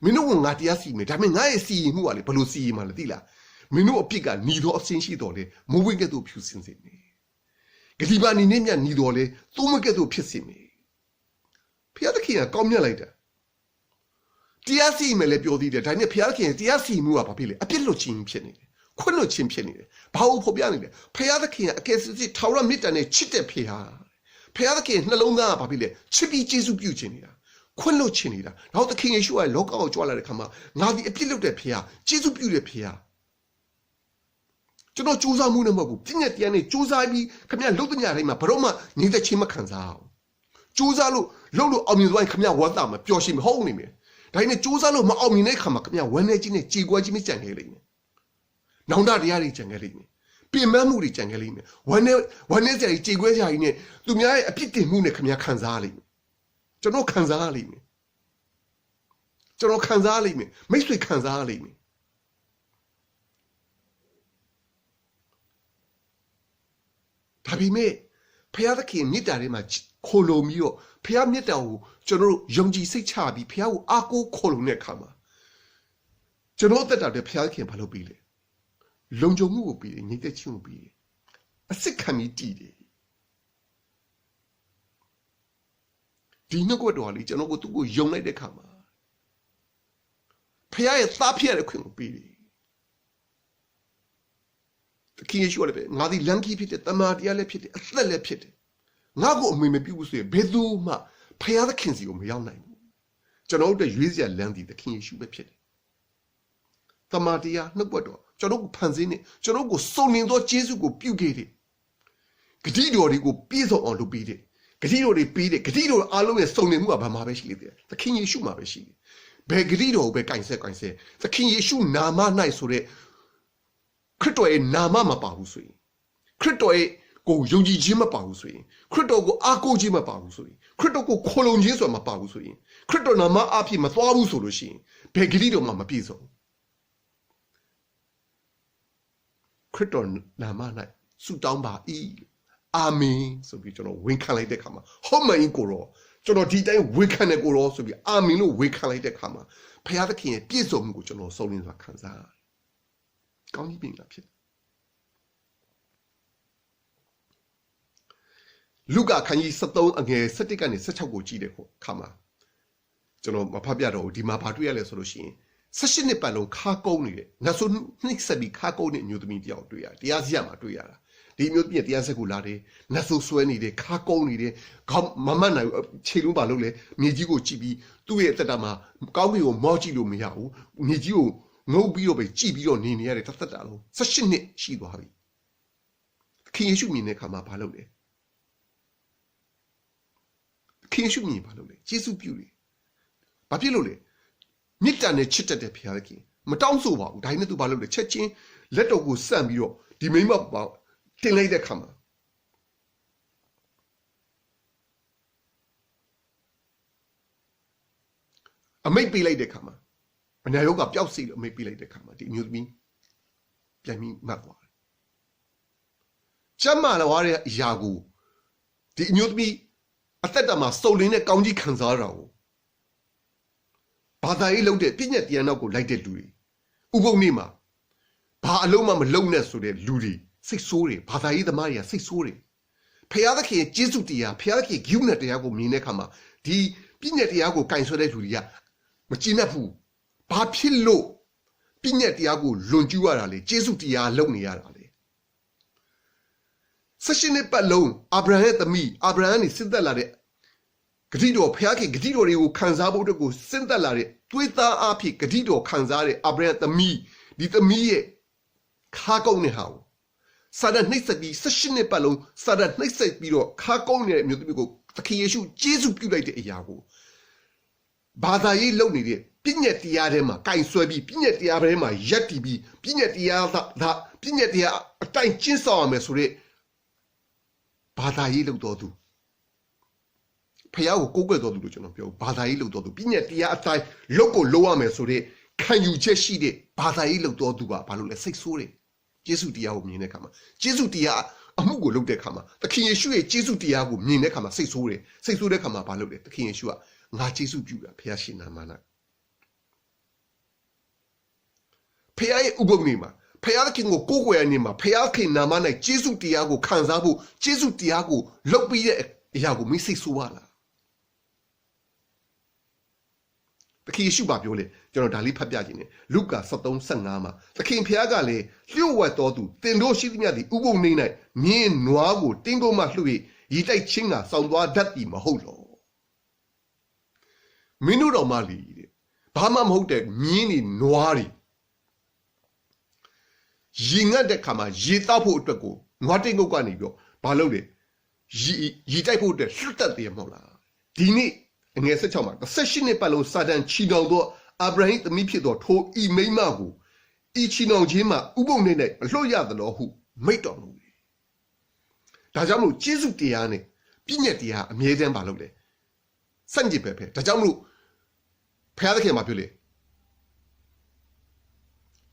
မင်းတို့ကငါတရားစီရင်မယ်ဒါပေမဲ့ငါရဲ့စီရင်မှုကလေဘယ်လိုစီရင်မှလဲသိလားမင်းတို့အပြစ်ကညီတော်အဆင့်ရှိတော်လေမိုးပွင့်ကဲ့သို့ဖြူစင်စေမယ်ဂတိပါညီမြင့်မြတ်ညီတော်လေတိုးမွေးကဲ့သို့ဖြစ်စေမယ်ဖျားသခင်ကကောင်းမြတ်လိုက်တာတရားစီရင်မယ်လေပြောသေးတယ်ဒါနဲ့ဖျားသခင်တရားစီရင်မှုကဘာဖြစ်လဲအပြစ်လွတ်ခြင်းဖြစ်နေတယ်ခွင့်လွတ်ခြင်းဖြစ်နေတယ်ဘာလို့ဖော်ပြနေလဲဖျားသခင်ကအကယ်စစ်ထာဝရမေတ္တာနဲ့ချစ်တဲ့ဖျားဖျားသခင်နှလုံးသားကဘာဖြစ်လဲချစ်ပြီးကျေးဇူးပြုခြင်းနေတာခွင့်လွတ်ခြင်းနေတာနောက်သခင်ယေရှုကလောကကိုကြွလာတဲ့ခါမှာငါဒီအပြစ်လွတ်တဲ့ဖျားကျေးဇူးပြုတဲ့ဖျားကျွန်တော်ကြိုးစားမှုနဲ့မဟုတ်ဘူးပြည့်ညက်တရားနဲ့ကြိုးစားပြီးခမရလုတ်တဲ့ညတိုင်းမှာဘယ်တော့မှငြိမ်သက်ခြင်းမခံစားအောင်ကြိုးစားလို့လုံလို့အောင်မြင်သွားရင်ခမရဝမ်းသာမှာပျော်ရွှင်မှာဟုတ်နေမယ်ဒါနဲ့ကြိုးစားလို့မအောင်မြင်တဲ့ခါမှာခမရဝမ်းနေခြင်းနဲ့ကြေကွဲခြင်းမကြံခဲ့လိမ့်မယ်နောင်တတရားတွေကြံခဲ့လိမ့်မယ်ပြင်ပန်းမှုတွေကြံခဲ့လိမ့်မယ်ဝမ်းနေစရာကြီးကြေကွဲစရာကြီးနဲ့သူများရဲ့အပြစ်တင်မှုနဲ့ခမရခံစားလိမ့်မယ်ကျွန်တော်ခံစားရလိမ့်မယ်ကျွန်တော်ခံစားရလိမ့်မယ်မိတ်ဆွေခံစားရလိမ့်မယ်ဒါပေမဲ့ဖျားသခင်မြစ်တာထဲမှာခိုလုံပြီးတော့ဖျားမြစ်တာကိုကျွန်တော်တို့ယုံကြည်စိတ်ချပြီးဖျားကိုအားကိုးခိုလုံတဲ့အခါမှာကျွန်တော်တက်တာတဲ့ဖျားသခင်ဘာလုပ်ပြီးလဲလုံခြုံမှုကိုပြီးတယ်ညီသက်ချင်းကိုပြီးတယ်အစစ်ခံပြီးတည်တယ်ဒီနှုတ်ကတော်လေးကျွန်တော်ကိုသူ့ကိုယုံလိုက်တဲ့အခါမှာဖခင်ရဲ့သားဖြစ်ရတဲ့ခွင့်ကိုပြီးတယ်သခင်ယေရှုကလည်းပဲငါဒီလမ်းကြီးဖြစ်တယ်တမန်တရားလည်းဖြစ်တယ်အသက်လည်းဖြစ်တယ်ငါ့ကိုအမေမပြုဘူးဆိုရင်ဘယ်သူမှဖခင်သခင်စီကိုမရောက်နိုင်ဘူးကျွန်တော်တို့ရွေးစရာလမ်းဒီသခင်ယေရှုပဲဖြစ်တယ်တမန်တရားနှုတ်ကတော်ကျွန်တော်ကိုဖန်ဆင်းနေကျွန်တော်ကိုစုံလင်သောယေရှုကိုပြုခဲ့တယ်ဂတိတော်တွေကိုပြည့်စုံအောင်လုပ်ပေးတယ်ဂတိတော်တွေပေးတယ်ဂတိတော်အားလုံးရဲ့စုံလင်မှုကဘာမှပဲရှိလေတယ်သခင်ယေရှုမှာပဲရှိတယ်ဘယ်ဂတိတော်ကိုပဲကင်ဆဲသခင်ယေရှုနာမ၌ဆိုတဲ့ခရစ်တော်ရဲ့နာမမပါဘူးဆိုရင်ခရစ်တော်ရဲ့ကိုယုံကြည်ခြင်းမပါဘူးဆိုရင်ခရစ်တော်ကိုအားကိုးခြင်းမပါဘူးဆိုရင်ခရစ်တော်ကိုခိုလုံခြင်းဆိုတာမပါဘူးဆိုရင်ခရစ်တော်နာမအဖြစ်မသွားဘူးဆိုလို့ရှိရင်ဘယ်ဂတိတော်မှမပြည့်စုံခရစ်တော်နာမ၌ဆုတောင်းပါ၏အာမင်ဆိုပြီးကျွန်တော်ဝန်ခံလိုက်တဲ့ခါမှာဟုတ်မှန်ကိုရောကျွန်တော်ဒီတိုင်းဝန်ခံတယ်ကိုရောဆိုပြီးအာမင်လို့ဝန်ခံလိုက်တဲ့ခါမှာဘုရားသခင်ရဲ့ပြည့်စုံမှုကိုကျွန်တော်စုံလင်စွာခံစားရတယ်။ကောင်းကြီးပင်လာဖြစ်လူကာခန်းကြီး73အငယ်17ကနေ16ကိုကြည့်တဲ့ခါမှာကျွန်တော်မဖတ်ပြတော့ဒီမှာဘာတွေ့ရလဲဆိုလို့ရှိရင်18နှစ်ပတ်လုံးခါကုန်းနေတဲ့နတ်ဆိုနှိမ့်ဆက်ပြီးခါကုန်းတဲ့အမျိုးသမီးတယောက်တွေ့ရတယ်တရားစီရမှာတွေ့ရတာဒီမျိုးပြည့်တရားစက်ကိုလာတယ်နတ်ဆိုဆွဲနေတယ်ခါကုန်းနေတယ်ခေါင်းမမတ်နိုင်ချိန်လုံးပါလို့လေမြေကြီးကိုကြည့်ပြီးသူ့ရဲ့အသက်တာမှာကောင်းကင်ကိုမော့ကြည့်လို့မရဘူးမြေကြီးကိုငုံပြီးတော့ပဲကြည့်ပြီးတော့နေနေရတယ်သက်တာလုံး18နှစ်ရှိသွားပြီခင်ယေရှုမြင်တဲ့အခါမှာဘာလုပ်လဲခင်ယေရှုမြင်ဘာလုပ်လဲယေရှုပြုတယ်ဘာဖြစ်လို့လဲမြစ်တန်နဲ့ချစ်တတ်တဲ့ဘုရားခင်မတောင်းဆိုပါဘူးဒါနဲ့သူဘာလုပ်လဲချက်ချင်းလက်တော်ကိုစန့်ပြီးတော့ဒီမိမပေါ့တင်လိုက်တဲ့ခါမှာအမိတ်ပေးလိုက်တဲ့ခါမှာအနာရောဂါပျောက်စီလို့အမိတ်ပေးလိုက်တဲ့ခါမှာဒီအမျိုးသမီးပြန်ပြီးမှတ်သွားတယ်ကျမ်းမာလာတဲ့အရာကိုဒီအမျိုးသမီးအသက်တာမှာစုံလင်တဲ့ကောင်းကြီးခံစားရတာကိုဘာသာရေးလုပ်တဲ့ပြည့်ညက်တရားနောက်ကိုလိုက်တဲ့လူတွေဥပုံနေ့မှာဘာအလုံးမှမလုံနဲ့ဆိုတဲ့လူတွေစိတ်ဆိုးတွေဘာသာရေးသမားတွေကစိတ်ဆိုးတွေဖခင်သခင်ကျေးဇူးတရားဖခင်သခင်ဂုဏ်နဲ့တရားကိုမြင်တဲ့အခါမှာဒီ ပြည့်ညက်တရားကိုကင်ဆွဲတဲ့လူတွေကမကြည်နပ်ဘူးဘာဖြစ်လို့ပြည့်ညက်တရားကိုလွန်ကျူးရတာလေကျေးဇူးတရားလုပ်နေရတာလေ16နှစ်ပတ်လုံးအာဗြဟံရဲ့သမီးအာဗြဟံကနေစစ်သက်လာတဲ့ဂတိတော်ဖခင်ဂတိတော်တွေကိုခံစားဖို့အတွက်ကိုစဉ်သက်လာတဲ့သွေးသားအဖြစ်ဂတိတော်ခံစားတဲ့အာဗြဟံသမီးဒီသမီးရဲ့ခါကုန်းနေဟာစာဒနှိမ့်ဆက်ပြီး16နှစ်ပတ်လုံးစာဒနှိမ့်ဆက်ပြီးတော့ခါကုန်းနေတဲ့မြို့သမီးကိုသခင်ယေရှုကျေးဇူးပြုလိုက်တဲ့အရာကိုဘာသာရေးလုပ်နေတဲ့ပြည့်ညက်တရားထဲမှာကင်ဆွဲပြီးပြည့်ညက်တရားထဲမှာရက်တည်ပြီးပြည့်ညက်တရားသာပြည့်ညက်တရားအတိုင်းကျင့်ဆောင်ရမယ်ဆိုတဲ့ဘာသာရေးလုပ်တော်သူဖះကိုကိုးကွယ်တော်သူလို့ကျွန်တော်ပြောဘာသာရေးလုပ်တော်သူပြည့်ညက်တရားအတိုင်းလုပ်ကိုလုပ်ရမယ်ဆိုတဲ့ခံယူချက်ရှိတဲ့ဘာသာရေးလုပ်တော်သူကဘာလို့လဲစိတ်ဆိုးတယ်ကျေးဇူးတရားကိုမြင်တဲ့အခါမှာကျေးဇူးတရားအမှုကိုလုပ်တဲ့အခါမှာသခင်ယေရှုရဲ့ကျေးဇူးတရားကိုမြင်တဲ့အခါမှာစိတ်ဆိုးတယ်စိတ်ဆိုးတဲ့အခါမှာဘာလုပ်လဲသခင်ယေရှုကငါကျေးဇူးပြုတာဖះရှင်နာမနာဖះရဲ့ဥပုသ်နေ့မှာဖះခင်ကိုကိုးကွယ်ရနေမှာဖះခင်နာမ၌ကျေးဇူးတရားကိုခံစားဖို့ကျေးဇူးတရားကိုလုပ်ပြီးတဲ့အရာကိုမစိတ်ဆိုးရလားသခင်ယေရှုပါပြောလေကျွန်တော်ဒါလေးဖတ်ပြခြင်းနဲ့လုကာ73:15မှာသခင်ဖះကလည်းလျှို့ဝှက်တော်သူတင်တို့ရှိသမျှသည်ဥပုသ်နေ့၌မြင်းနွားကိုတင်းကုန်းမှလှုပ်၍ရီတိုက်ချင်းကစောင်းသွားတတ်သည်မဟုတ်လောမင်းတို့တော်မလီတဲ့ဘာမှမဟုတ်တဲ့မြင်းတွေနွားတွေရင်ငတ်တဲ့ခါမှာရေတောက်ဖို့အတွက်ကိုနွားတင်းကုန်းကနေပြီးတော့ဘာလုပ်လဲရီတိုက်ဖို့အတွက်လွတ်တတ်တယ်မဟုတ်လားဒီနေ့ငယ်16မှာ18နှစ်ပတ်လုံးစာတန်ချီနှောင်သောအာဗြဟံသမီးဖြစ်သောထိုဤမိန်းမကိုဤချီနှောင်ခြင်းမှာဥပုသ်နေ့၌မလွတ်ရသလိုဟုမိတ်တော်မူ၏ဒါကြောင့်မလို့ကျေးဇူးတရားနဲ့ပြည့်ညက်တရားအမြဲတမ်းပါလို့လေစန့်ကျင်ပဲဒါကြောင့်မလို့ဖခင်သခင်မှာပြောလေ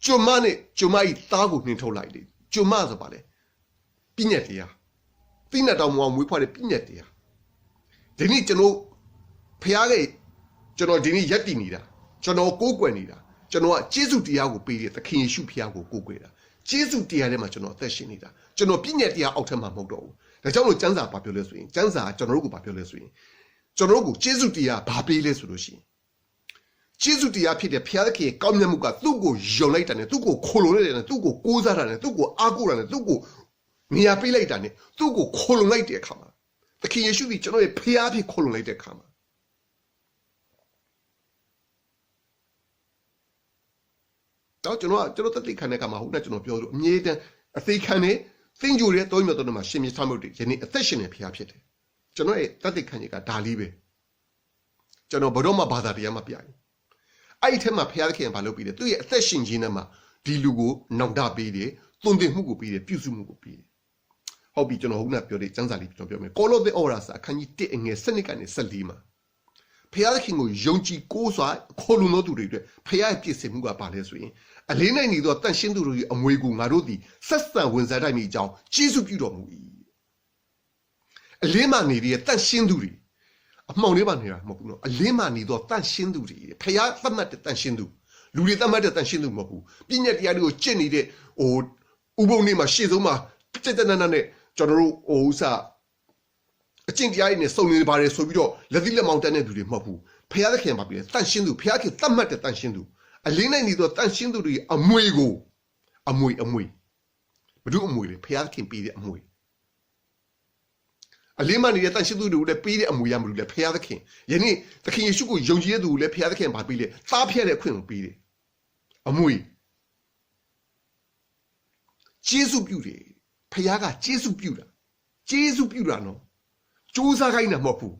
ကျုံမနဲ့ကျုံမဤသားကိုနှင်ထုတ်လိုက်တယ်ကျုံမဆိုပါလေပြည့်ညက်တရားပြည့်ညက်တော်မူအောင်မွေးဖွားတဲ့ပြည့်ညက်တရားဒီနေ့ကျွန်တော်ဖះကကျွန်တော်ဒီနေ့ရက်တည်နေတာကျွန်တော်ကိုးကွယ်နေတာကျွန်တော်ကကျေးဇူးတရားကိုပေးတဲ့သခင်ယေရှုဖះကိုကိုးကွယ်တာကျေးဇူးတရားထဲမှာကျွန်တော်အသက်ရှင်နေတာကျွန်တော်ပြည့်ညက်တရားအောက်ထက်မှာမဟုတ်တော့ဘူးဒါကြောင့်လို့ကျမ်းစာဘာပြောလဲဆိုရင်ကျမ်းစာကကျွန်တော်တို့ကိုဘာပြောလဲဆိုရင်ကျွန်တော်တို့ကိုကျေးဇူးတရားဘာပေးလဲဆိုလို့ရှိရင်ကျေးဇူးတရားဖြစ်တဲ့ဖះသခင်ရဲ့ကောင်းမြတ်မှုကသူ့ကိုယုံလိုက်တာနဲ့သူ့ကိုခိုလုံလိုက်တာနဲ့သူ့ကိုကိုးစားတာနဲ့သူ့ကိုအားကိုးတာနဲ့သူ့ကိုနေရာပေးလိုက်တာနဲ့သူ့ကိုခိုလုံလိုက်တဲ့အခါမှာသခင်ယေရှုကကျွန်တော်ရဲ့ဖះဖြစ်ခိုလုံလိုက်တဲ့အခါမှာတော့ကျွန်တော်တက်တိခံတဲ့အခါမှာဟုတ်တယ်ကျွန်တော်ပြောလို့အမြဲတမ်းအသေးခံနေသင်ကြိုတဲ့တောမြတ်တော်မှာရှင်မြေသမုတ်တွေယနေ့အသက်ရှင်နေဖျားဖြစ်တယ်ကျွန်တော်ရဲ့တက်တိခံကြီးကဒါလေးပဲကျွန်တော်ဘယ်တော့မှဘာသာတရားမပြဘူးအဲ့ဒီထက်မှဖျားသခင်ကဘာလုပ်ပြီးလဲသူ့ရဲ့အသက်ရှင်ခြင်းနဲ့မှာဒီလူကိုနောင်တပေးတယ်သွန်သင်မှုကိုပေးတယ်ပြုစုမှုကိုပေးတယ်ဟုတ်ပြီကျွန်တော်ဟုတ်နဲ့ပြောတဲ့စံစာလေးကျွန်တော်ပြောမယ်ကောလောသဲဩရာစာအခန်းကြီး1အငယ်7ကနေ14မှာဖျားသခင်ကိုယုံကြည်ကိုးစွာခိုလုံတော်သူတွေအတွက်ဖျားရဲ့ပြည့်စုံမှုကဘာလဲဆိုရင်အလေးနိုင်နေသောတန်ရှင်းသူတို့၏အမွေကိုငါတို့သည်ဆက်ဆံဝင်စားတိုင်းမိအကြောင်းကျေးဇူးပြုတော်မူ၏အလင်းမှနေပြီးတန်ရှင်းသူတွေအမှောင်လေးမှနေတာမဟုတ်ဘူးနော်အလင်းမှနေသောတန်ရှင်းသူတွေဖျားသတ်မှတ်တဲ့တန်ရှင်းသူလူတွေသတ်မှတ်တဲ့တန်ရှင်းသူမဟုတ်ဘူးပြည့်ညက်တရားတွေကိုကျင့်နေတဲ့ဥပုံနေ့မှာရှေ့ဆုံးမှာတက်တက်နန်းနဲ့ကျွန်တော်တို့ဥစားအကျင့်တရားတွေနဲ့စုံနေပါတယ်ဆိုပြီးတော့လက်သီးလက်မောင်းတက်တဲ့သူတွေမဟုတ်ဘူးဖျားသခင်ပါပြီတန်ရှင်းသူဖျားခင်သတ်မှတ်တဲ့တန်ရှင်းသူအလင်းနိုင်နေသောတန်ရှင်းသူတွေအမွေကိုအမွေဘယ်သူအမွေလဲဖျားခင်ပေးတဲ့အမွေအလင်းမနေတဲ့တန်ရှင်းသူတွေလည်းပေးတဲ့အမွေရမလို့လဲဖျားသခင်ယနေ့သခင်ယေရှုကိုယုံကြည်တဲ့သူလည်းဖျားသခင်ပါပေးလေသားဖျက်တဲ့အခွင့်ကိုပေးတယ်အမွေကျေးဇူးပြုတယ်ဖျားကကျေးဇူးပြုတာနော်ကြိုးစားခိုင်းတာမဟုတ်ဘူး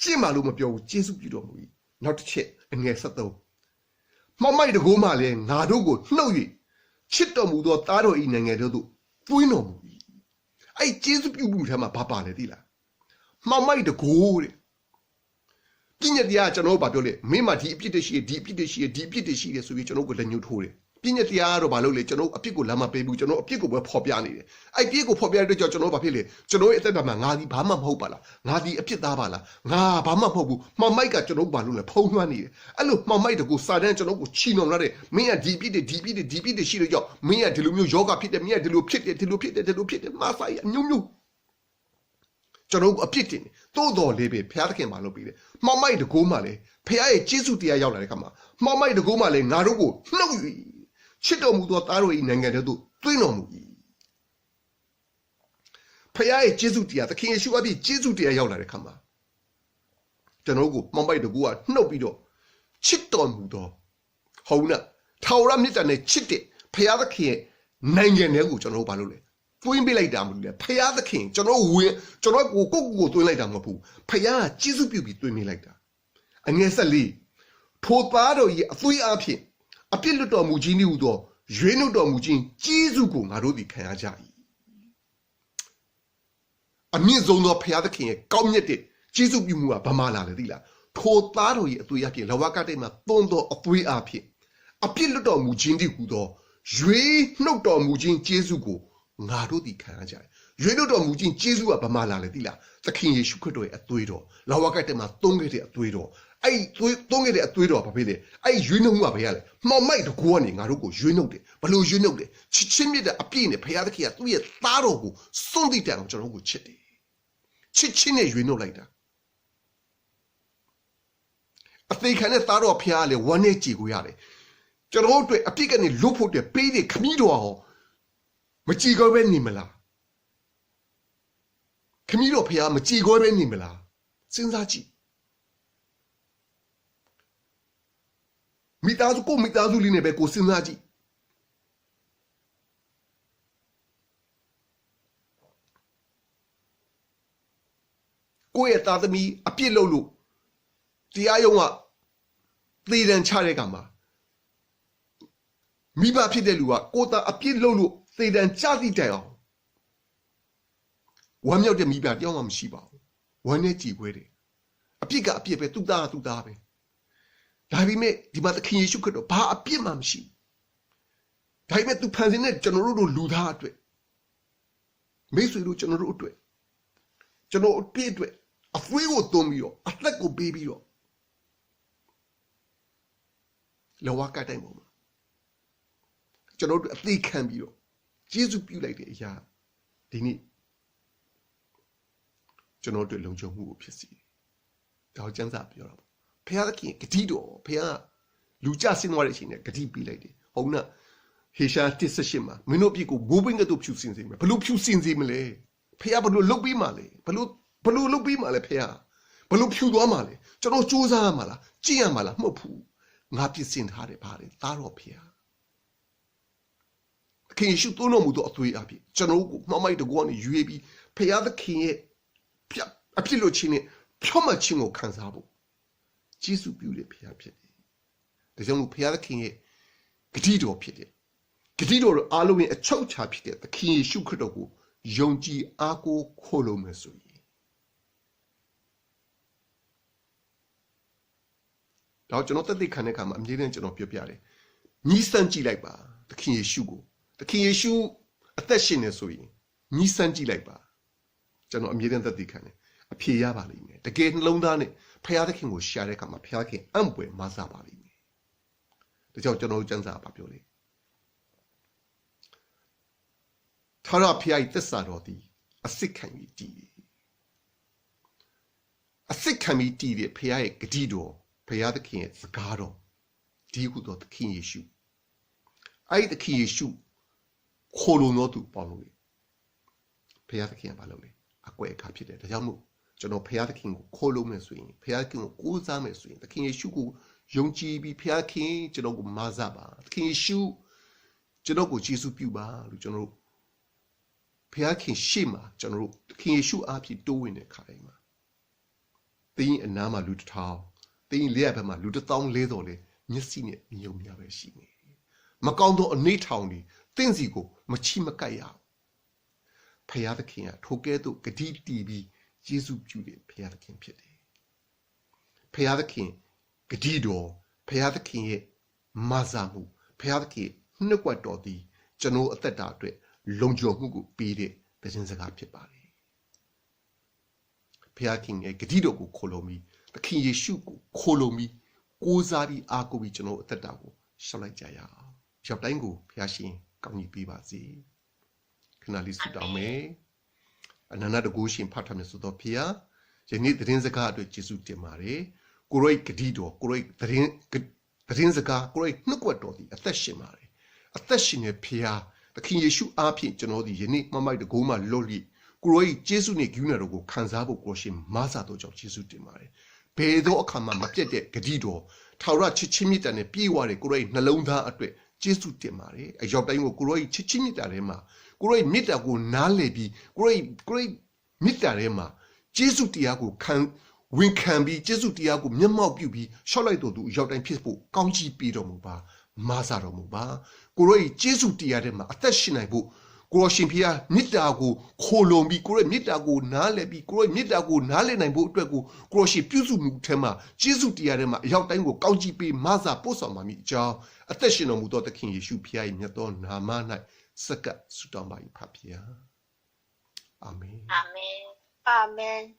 ကျင့်မှလို့မပြောဘူးကျေးဇူးပြုတော်မူ၏နောက်တစ်ချက်အငယ်73မှမိုက်တကိုးမှလည်းငါတို့ကိုနှုတ်၍ချစ်တော်မူသောသားတော်ဤနိုင်ငံတို့သို့သွင်းတော်မူ၏အဲ့ကျေးဇူးပြုမှုထဲမှာဘာပါလဲသိလားမှမိုက်တကိုးတဲ့ပြည့်ညက်တရားကျွန်တော်ဘာပြောလဲမင်းမဒီအပြစ်တွေရှိတယ်ဒီအပြစ်တွေရှိတယ်ဒီအပြစ်တွေရှိတယ်ဆိုပြီးကျွန်တော်ကိုလက်ညှိုးထိုးတယ်ပြည့်ညက်တရားကတော့ဘာလို့လဲကျွန်တော်အပြစ်ကိုလမ်းမပေးဘူးကျွန်တော်အပြစ်ကိုပဲဖော်ပြနေတယ်အဲ့ပြစ်ကိုဖော်ပြတဲ့အတွက်ကျွန်တော်ဘာဖြစ်လဲကျွန်တော်ရဲ့အသက်တာမှာငါဒီဘာမှမဟုတ်ပါလားငါဒီအပြစ်သားပါလားငါဘာမှမဟုတ်ဘူးမှမိုက်ကကျွန်တော်ဘာလို့လဲဖုံးလွှမ်းနေတယ်အဲ့လိုမှမိုက်တကူစာတန်းကျွန်တော်ကိုချီနှောင်လာတဲ့မင်းကဒီပြစ်တွေရှိလို့ကြောင့်မင်းကဒီလိုမျိုးယောဂဖြစ်တယ်မင်းကဒီလိုဖြစ်တယ်မာစာရအမျိုးမျိုး ကျွန်တော်အပြစ်တင်တယ်တိုးတော်လေးပဲဖျားသခင်မှာလုပ်ပြီးတယ်မှောင်မိုက်တကိုးမှလည်းဖျားရဲ့ကျေးဇူးတရားရောက်လာတဲ့ခါမှာမှောင်မိုက်တကိုးမှလည်းငါတို့ကိုနှုတ်ယူချစ်တော်မူသောသားတော်၏နိုင်ငံတော်သို့သွင်းတော်မူ၏ဖျားရဲ့ကျေးဇူးတရားသခင်ယေရှုအပြည့်ကျေးဇူးတရားရောက်လာတဲ့ခါမှာကျွန်တော်ကိုမှောင်မိုက်တကိုးကနှုတ်ပြီးတော့ချစ်တော်မူသောဟုတ်လားထာဝရမြတ်တာနဲ့ချစ်တဲ့ဖျားသခင်ရဲ့နိုင်ငံတွေကိုကျွန်တော်ဘာလုပ်လဲသွင်းပေးလိုက်တာမဟုတ်လေဖျားသခင်ကျွန်တော်ဝင်ကျွန်တော်ကိုသွင်းလိုက်တာမဟုတ်ဘူးဖျားကကျေးဇူးပြုပြီးသွင်းပေးလိုက်တာအငယ်14ထိုသားတော်ကြီးအသွေးအဖြစ်အပြစ်လွတ်တော်မူခြင်းဤဟူသောရွေးနှုတ်တော်မူခြင်းကျေးဇူးကိုငါတို့သည်ခံရကြ၏အမြင့်ဆုံးသောဖျားသခင်ရဲ့ကောင်းမြတ်တဲ့ကျေးဇူးပြုမှုကဘာမှလာလဲသိလားထိုသားတော်ကြီးအသွေးအဖြစ်လဝကတိတ်မှာသွန်းသောအသွေးအဖြစ်အပြစ်လွတ်တော်မူခြင်းဤဟူသောရွေးနှုတ်တော်မူခြင်းကျေးဇူးကိုငါတို့ဒီခံရကြတယ်ရွေးနှုတ်တော်မူခြင်းကျေးဇူးကဘာမှလာလဲသိလားသခင်ယေရှုခရစ်တော်ရဲ့အသွေးတော်လဝကတိတ်မှာသွန်းခဲ့တဲ့အသွေးတော်အဲ့သွန်းခဲ့တဲ့အသွေးတော်ဘာဖြစ်လဲအဲ့ရွေးနှုတ်မှုကဘာရလဲမှောင်မိုက်တကူကနေငါတို့ကိုရွေးနှုတ်တယ်ဘလို့ရွေးနှုတ်တယ်ချစ်ချင်းမြတ်တဲ့အပြည့်နဲ့ဘုရားသခင်ကသူ့ရဲ့သားတော်ကိုစွန့်တိတန်အောင်ကျွန်တော်တို့ကိုချစ်တယ်ချစ်ချင်းနဲ့ရွေးနှုတ်လိုက်တာအသေးခံတဲ့သားတော်ဘုရားကလည်းဝမ်းနဲ့ကြည်ကိုရတယ်ကျွန်တော်တို့အပြစ်ကနေလွတ်ဖို့တဲ့ပေးတဲ့ခမည်းတော်ဟောမကြည်ကောပဲနေမလားခမည်းတော်ဖះမကြည်ကောပဲနေမလားစဉ်းစားကြည့်မိသားစုလေးနဲ့ပဲကိုစဉ်းစားကြည့်ကိုယ့်ရဲ့သားသမီးအပြစ်လုပ်လို့တရားရုံးကသေဒဏ်ချတဲ့ကမှာမိဘဖြစ်တဲ့လူကကိုယ်သားအပြစ်လုပ်လို့သေဒဏ်ကြသည့်တိုင်အောင်ဝမ်းမြောက်တဲ့မိဘတယောက်မှမရှိပါဘူးဝမ်းနဲ့ကြည်ခွဲတယ်အပြစ်ကအပြစ်ပဲသူ့သားပဲဒါပေမဲ့ဒီမှာသခင်ယေရှုခရစ်တော်ဘာအပြစ်မှမရှိဘူးဒါပေမဲ့သူဖန်ဆင်းတဲ့ကျွန်တော်တို့လူသားအတွက်မိတ်ဆွေတို့ကျွန်တော်တို့အတွက်ကျွန်တော်အပြစ်အတွက်အသွေးကိုသွန်းပြီးတော့အသက်ကိုပေးပြီးတော့လောကတိုင်းပေါ်မှာကျွန်တော်တို့အသေးခံပြီးတော့ကျေးဇူးပြုလိုက်တဲ့အရာဒီနေ့ကျွန်တော်တို့လုံခြုံမှုကိုဖြစ်စီဒါကိုကျမ်းစာပြောတာပေါ့ဘုရားသခင်ဂတိတော်ဘုရားလူကြဆင်းသွားတဲ့အချိန်နဲ့ဂတိပေးလိုက်တယ်ဟုတ်နော်ဟေရှာ1:8မှာမင်းတို့အပြစ်ကိုမိုးပိန်းကတို့ဖြူစင်စေမယ်ဘလို့ဖြူစင်စေမလဲဘုရားဘလို့လုပ်ပြီးမှလဲဘလို့လုပ်ပြီးမှလဲဘုရားဘလို့ဖြူသွားမှလဲကျွန်တော်စူးစမ်းရမှာလားကြည့်ရမှာလားမဟုတ်ဘူးငါပြင်ဆင်ထားတယ်ဗါတယ်သားတော်ဘုရားခင်ယေရှုသွန်းတော်မူသောအသွေးအဖြစ်ကျွန်တော်ကိုမှောင်မိုက်တကောကနေရွေးပြီးဖခင်သခင်ရဲ့အဖြစ်လို့ချင်းနဲ့ဖြောင့်မတ်ခြင်းကိုခံစားဖို့ကျေးဇူးပြုတဲ့ဖခင်ဖြစ်တယ်။ဒါကြောင့်မို့ဖခင်သခင်ရဲ့ဂတိတော်ဖြစ်တယ်။ဂတိတော်အားလုံးရဲ့အချုပ်အခြာဖြစ်တဲ့သခင်ယေရှုခရစ်တော်ကိုယုံကြည်အားကိုးခိုလုံမယ်ဆိုရင်တော့ကျွန်တော်တက်သိခံတဲ့အခါမှာအမြဲတမ်းကျွန်တော်ပြောပြတယ်။ညီးစမ်းကြည့်လိုက်ပါသခင်ယေရှုကိုသခင်ယေရှုအသက်ရှင်နေဆိုရင်ညီးစမ်းကြည့်လိုက်ပါကျွန်တော်အမြဲတမ်းသက်သေခံတယ်အဖြေရပါလိမ့်မယ်တကယ်နှလုံးသားနဲ့ဖခင်သခင်ကိုရှာတဲ့အခါမှာဖခင်အံ့ဖွယ်မဆပါလိမ့်မယ်ဒါကြောင့်ကျွန်တော်ကျမ်းစာပါပြောလေထာဝရဘုရား၏သစ္စာတော်သည်အစစ်ခံပြီးတည်တယ်အစစ်ခံပြီးတည်တဲ့ဘုရားရဲ့ဂတိတော်ဘုရားသခင်ရဲ့စကားတော်ဒီဟုသောသခင်ယေရှုအဲ့ဒီသခင်ယေရှုခိုလုံတော်သူပေါလို့လေဘုရားသခင်ကဘာလုပ်လဲအကွဲအခါဖြစ်တယ်ဒါကြောင့်မို့ကျွန်တော်ဘုရားသခင်ကိုခိုလုံမယ်ဆိုရင်ဘုရားသခင်ကိုကိုးစားမယ်ဆိုရင်သခင်ယေရှုကိုယုံကြည်ပြီးဘုရားခင်ကျွန်တော်ကိုမဆပါသခင်ယေရှုကျွန်တော်ကိုယေရှုပြုပါလို့ကျွန်တော်တို့ဘုရားခင်ရှေ့မှာကျွန်တော်တို့သခင်ယေရှုအားဖြင့်တိုးဝင်တဲ့ခါတိုင်းမှာတင်းအနားမှာလူတစ်ထောင်တင်းလေးရဘက်မှာလူ1,400တော်လေမျက်စိနဲ့မြုံမြပဲရှိနေမကောင်းသောအနေထောင်တွေတင့်စီကိုမချီမကပ်ရအောင်ဖခင်သခင်ကထိုကဲ့သို့ဂတိတည်ပြီးယေရှုပြုတဲ့ဖခင်သခင်ဖြစ်တယ်ဖခင်သခင်ဂတိတော်ဖခင်သခင်ရဲ့မဆာမှုဖခင်သခင်နှုတ်ကပတ်တော်သည်ကျွန်တော်အသက်တာအတွက်လုံခြုံမှုကိုပေးတဲ့သတင်းစကားဖြစ်ပါတယ်ဖခင်ရဲ့ဂတိတော်ကိုခိုလုံပြီးသခင်ယေရှုကိုခိုလုံပြီးကိုးစားပြီးအားကိုးပြီးကျွန်တော်အသက်တာကိုရှောက်လိုက်ကြရအောင်ရောက်တိုင်းကိုဖခင်ရှင်ကောင်းကြီးပေးပါစေခဏလေးဆုတောင်းမယ် Anana the Goshin Patam Sudopia, Jenny the Rinzaka to Jesu Timare, Kuroi Gadido, Kuroi the Rinzaka, Kuroi Nuquatodi, a Theshimare, a Theshine Pia, the King Yeshu Api, Janodi, Jenny Mama the Goma Loli, Kuroi Jesu Nigunaro, Kanzabo Goshim, Mazato of Jesu Timare, Pedo Kama Mapete Gadido, Taura Chichimit and a Piware, Kuroi Nalonda Atwe, Jesu Timare, a job time of Kuroi Chichimita Rema. Kuroi mitago nalebi, kuroi mitarema, Jesu tiago can win can be Jesu tiago, Myanmar bubi, shall I do Jordan people, Council Peter Muba, Mazaro Muba, Kuroi Jesu tiarema, Attachinabu, Kuroshimpia, mitago, Kolombi, Kuroi mitago nalebi, Kuroi mitago nale nabu, Kuroshi Puzu Mutema, Jesu tiarema, Yautango, Council P, Maza, Posama, Jow, Attachinamu, the King Yeshu Pia in Yaton, Namana. Saka Sudamba Papia. Amen. Amen. Amen.